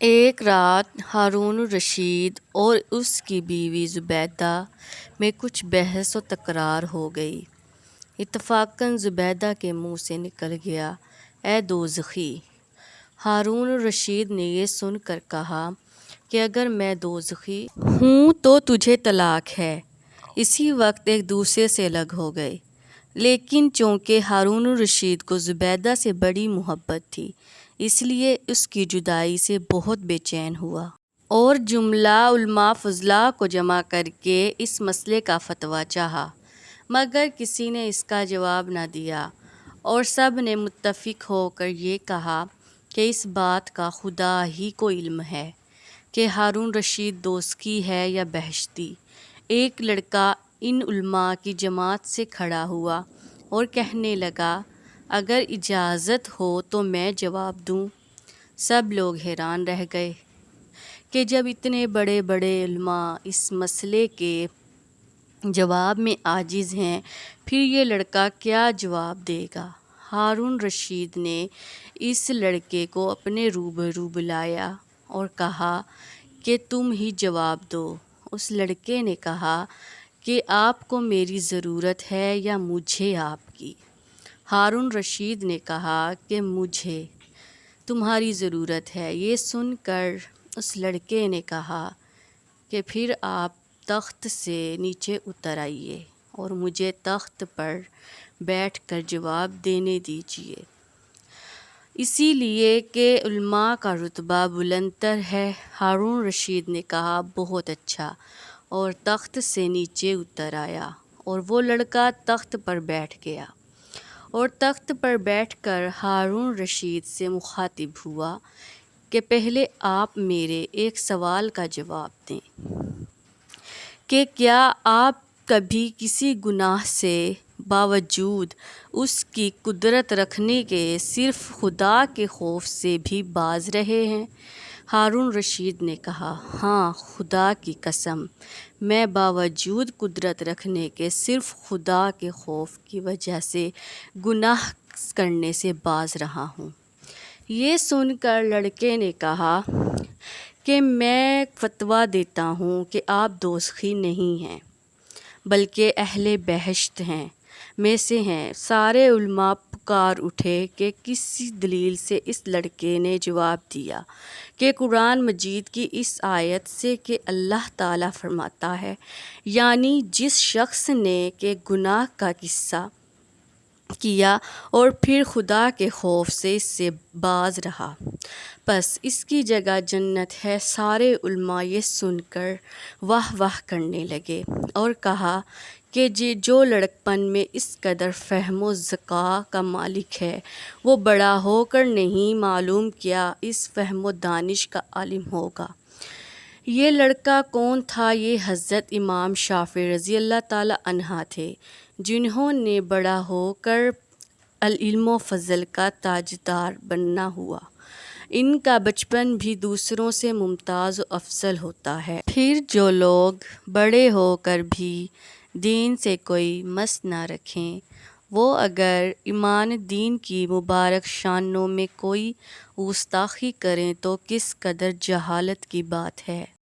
ایک رات ہارون الرشید اور اس کی بیوی زبیدہ میں کچھ بحث و تکرار ہو گئی۔ اتفاقاً زبیدہ کے منہ سے نکل گیا، اے دوزخی! ہارون الرشید نے یہ سن کر کہا کہ اگر میں دوزخی ہوں تو تجھے طلاق ہے۔ اسی وقت ایک دوسرے سے الگ ہو گئے، لیکن چونکہ ہارون الرشید کو زبیدہ سے بڑی محبت تھی، اس لیے اس کی جدائی سے بہت بے چین ہوا اور جملہ علماء فضلاء کو جمع کر کے اس مسئلے کا فتویٰ چاہا، مگر کسی نے اس کا جواب نہ دیا اور سب نے متفق ہو کر یہ کہا کہ اس بات کا خدا ہی کو علم ہے کہ ہارون رشید دوزخی ہے یا بہشتی۔ ایک لڑکا ان علماء کی جماعت سے کھڑا ہوا اور کہنے لگا، اگر اجازت ہو تو میں جواب دوں۔ سب لوگ حیران رہ گئے کہ جب اتنے بڑے بڑے علماء اس مسئلے کے جواب میں عاجز ہیں، پھر یہ لڑکا کیا جواب دے گا؟ ہارون رشید نے اس لڑکے کو اپنے روبرو بلایا اور کہا کہ تم ہی جواب دو۔ اس لڑکے نے کہا کہ آپ کو میری ضرورت ہے یا مجھے آپ کی؟ ہارون رشید نے کہا کہ مجھے تمہاری ضرورت ہے۔ یہ سن کر اس لڑکے نے کہا کہ پھر آپ تخت سے نیچے اتر آئیے اور مجھے تخت پر بیٹھ کر جواب دینے دیجیے، اسی لیے کہ علماء کا رتبہ بلند تر ہے۔ ہارون رشید نے کہا، بہت اچھا، اور تخت سے نیچے اتر آیا اور وہ لڑکا تخت پر بیٹھ گیا اور تخت پر بیٹھ کر ہارون رشید سے مخاطب ہوا کہ پہلے آپ میرے ایک سوال کا جواب دیں کہ کیا آپ کبھی کسی گناہ سے باوجود اس کی قدرت رکھنے کے صرف خدا کے خوف سے بھی باز رہے ہیں؟ ہارون رشید نے کہا، ہاں، خدا کی قسم، میں باوجود قدرت رکھنے کے صرف خدا کے خوف کی وجہ سے گناہ کرنے سے باز رہا ہوں۔ یہ سن کر لڑکے نے کہا کہ میں فتویٰ دیتا ہوں کہ آپ دوزخی نہیں ہیں بلکہ اہل بہشت ہیں میں سے ہیں۔ سارے علماء پکار اٹھے کہ کس دلیل سے اس لڑکے نے جواب دیا کہ قرآن مجید کی اس آیت سے کہ اللہ تعالیٰ فرماتا ہے، یعنی جس شخص نے کہ گناہ کا قصہ کیا اور پھر خدا کے خوف سے اس سے باز رہا، پس اس کی جگہ جنت ہے۔ سارے علماء یہ سن کر واہ واہ کرنے لگے اور کہا کہ جو لڑکپن میں اس قدر فہم و ذکا کا مالک ہے، وہ بڑا ہو کر نہیں معلوم کیا اس فہم و دانش کا عالم ہوگا۔ یہ لڑکا کون تھا؟ یہ حضرت امام شافعی رضی اللہ تعالیٰ عنہ تھے، جنہوں نے بڑا ہو کر علم و فضل کا تاجدار بننا ہوا۔ ان کا بچپن بھی دوسروں سے ممتاز و افضل ہوتا ہے۔ پھر جو لوگ بڑے ہو کر بھی دین سے کوئی مس نہ رکھیں، وہ اگر ایمان دین کی مبارک شانوں میں کوئی گستاخی کریں تو کس قدر جہالت کی بات ہے۔